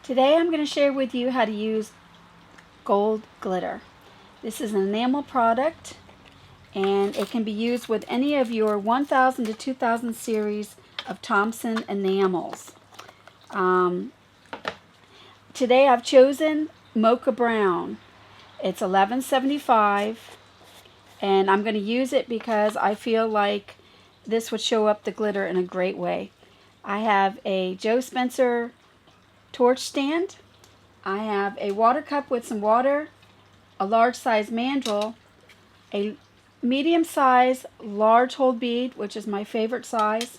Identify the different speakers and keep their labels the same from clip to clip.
Speaker 1: Today I'm going to share with you how to use gold glitter. This is an enamel product and it can be used with any of your 1000 to 2000 series of Thompson enamels. Today I've chosen Mocha Brown. It's $11.75 and I'm going to use it because I feel like this would show up the glitter in a great way. I have a Joe Spencer torch stand. I have a water cup with some water, a large size mandrel, a medium size large hold bead, which is my favorite size,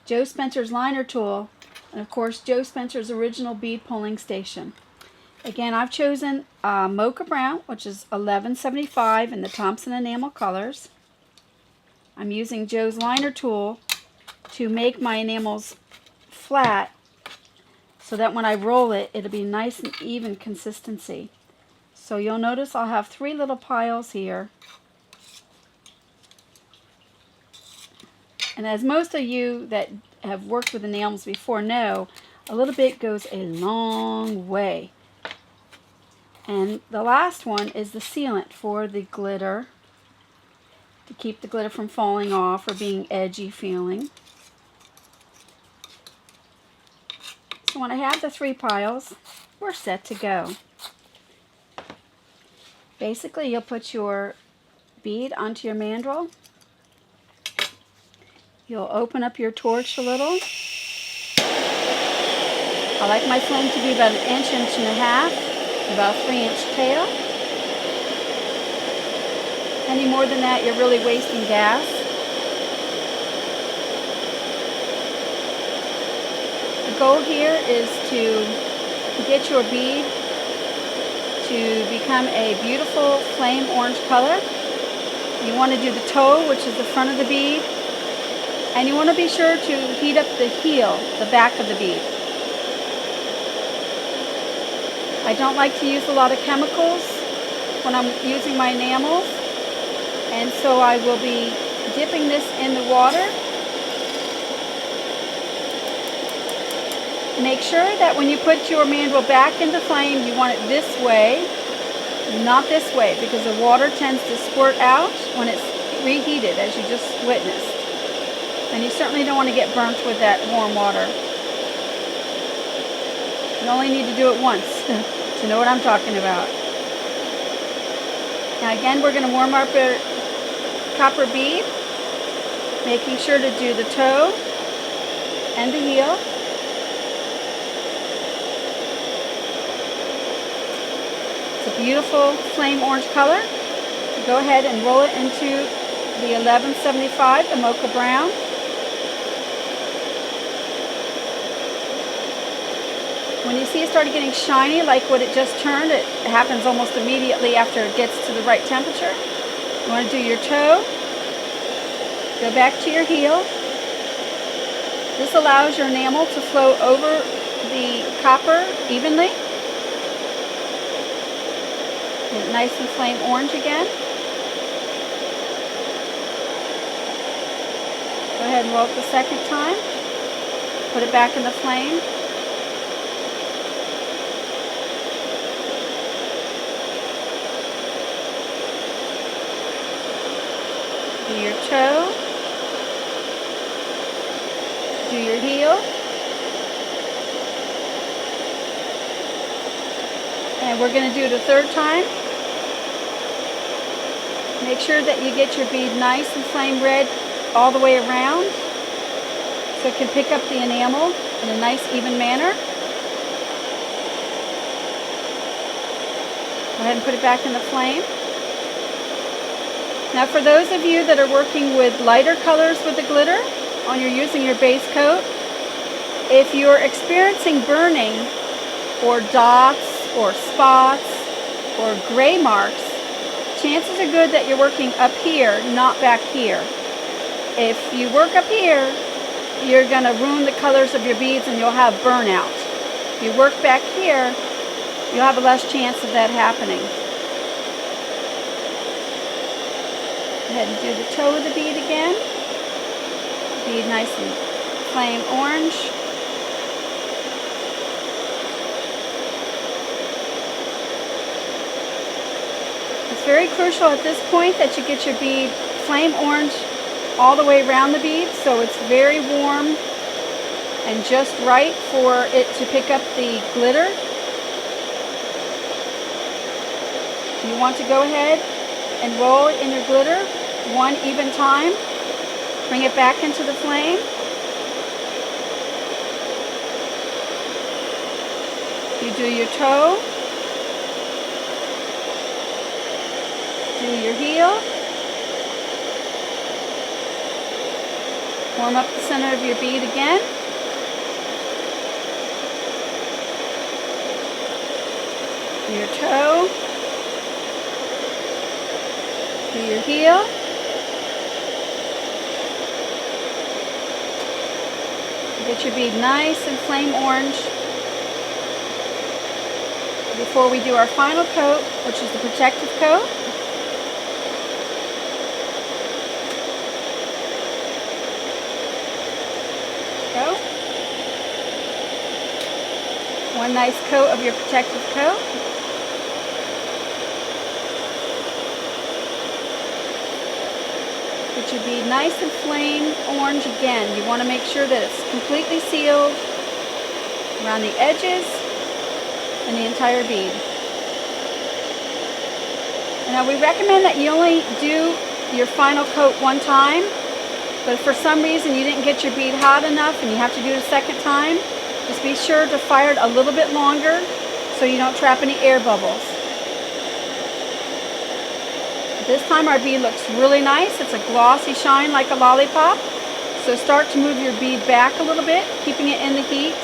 Speaker 1: Joe Spencer's liner tool, and of course Joe Spencer's original bead pulling station. Again, I've chosen Mocha Brown, which is $11.75 in the Thompson enamel colors. I'm using Joe's liner tool to make my enamels flat so that when I roll it, it'll be nice and even consistency. So you'll notice I'll have 3 little piles here. And as most of you that have worked with enamels before know, a little bit goes a long way. And the last one is the sealant for the glitter, to keep the glitter from falling off or being edgy feeling. So when I have the 3 piles, we're set to go. Basically, you'll put your bead onto your mandrel. You'll open up your torch a little. I like my flame to be about 1 inch, 1.5 inches, about a 3-inch tail. Any more than that, you're really wasting gas. The goal here is to get your bead to become a beautiful flame orange color. You want to do the toe, which is the front of the bead, and you want to be sure to heat up the heel, the back of the bead. I don't like to use a lot of chemicals when I'm using my enamels, and so I will be dipping this in the water. Make sure that when you put your mandrel back into flame, you want it this way, not this way, because the water tends to squirt out when it's reheated, as you just witnessed. And you certainly don't want to get burnt with that warm water. You only need to do it once to know what I'm talking about. Now again, we're going to warm up our copper bead, making sure to do the toe and the heel. It's a beautiful flame orange color. Go ahead and roll it into the $11.75, the Mocha Brown. When you see it started getting shiny, like what it just turned, it happens almost immediately after it gets to the right temperature. You want to do your toe, go back to your heel. This allows your enamel to flow over the copper evenly. Get it nice and flame orange again. Go ahead and roll it the second time. Put it back in the flame. Do your toe. Do your heel. And we're going to do it a third time. Make sure that you get your bead nice and flame red all the way around so it can pick up the enamel in a nice even manner. Go ahead and put it back in the flame. Now for those of you that are working with lighter colors with the glitter, when you're using your base coat, if you're experiencing burning or dots or spots or gray marks, chances are good that you're working up here, not back here. If you work up here, you're going to ruin the colors of your beads and you'll have burnout. If you work back here, you'll have a less chance of that happening. Go ahead and do the toe of the bead again. Bead nice and flame orange. very crucial at this point that you get your bead flame orange all the way around the bead, so it's very warm and just right for it to pick up the glitter. You want to go ahead and roll it in your glitter one even time. Bring it back into the flame. You do your toe, do your heel, warm up the center of your bead again. Do your toe, do your heel, get your bead nice and flame orange before we do our final coat, which is the protective coat. Go. One nice coat of your protective coat. Get your bead nice and flame orange again. You want to make sure that it's completely sealed around the edges and the entire bead. And now we recommend that you only do your final coat one time, but if for some reason you didn't get your bead hot enough and you have to do it a second time, just be sure to fire it a little bit longer so you don't trap any air bubbles. This time our bead looks really nice. It's a glossy shine like a lollipop. So start to move your bead back a little bit, keeping it in the heat.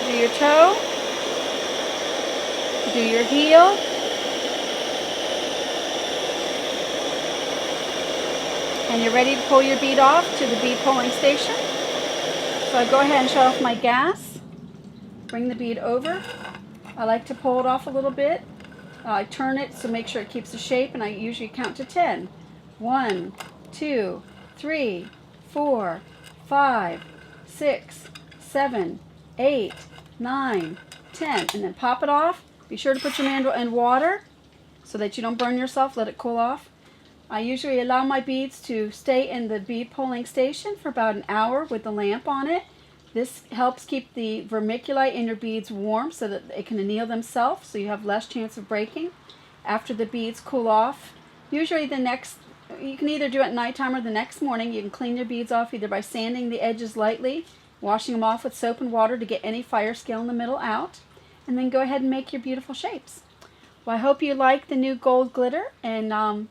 Speaker 1: Do your toe. Do your heel. And you're ready to pull your bead off to the bead pulling station. So I go ahead and shut off my gas. Bring the bead over. I like to pull it off a little bit. I turn it so make sure it keeps the shape, and I usually count to 10. 1, 2, 3, 4, 5, 6, 7, 8, 9, 10. And then pop it off. Be sure to put your mandrel in water so that you don't burn yourself. Let it cool off. I usually allow my beads to stay in the bead pulling station for about an hour with the lamp on it. This helps keep the vermiculite in your beads warm so that they can anneal themselves, so you have less chance of breaking. After the beads cool off, usually you can either do it at nighttime or the next morning. You can clean your beads off either by sanding the edges lightly, washing them off with soap and water to get any fire scale in the middle out, and then go ahead and make your beautiful shapes. Well, I hope you like the new gold glitter, and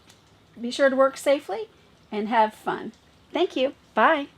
Speaker 1: be sure to work safely and have fun. Thank you. Bye.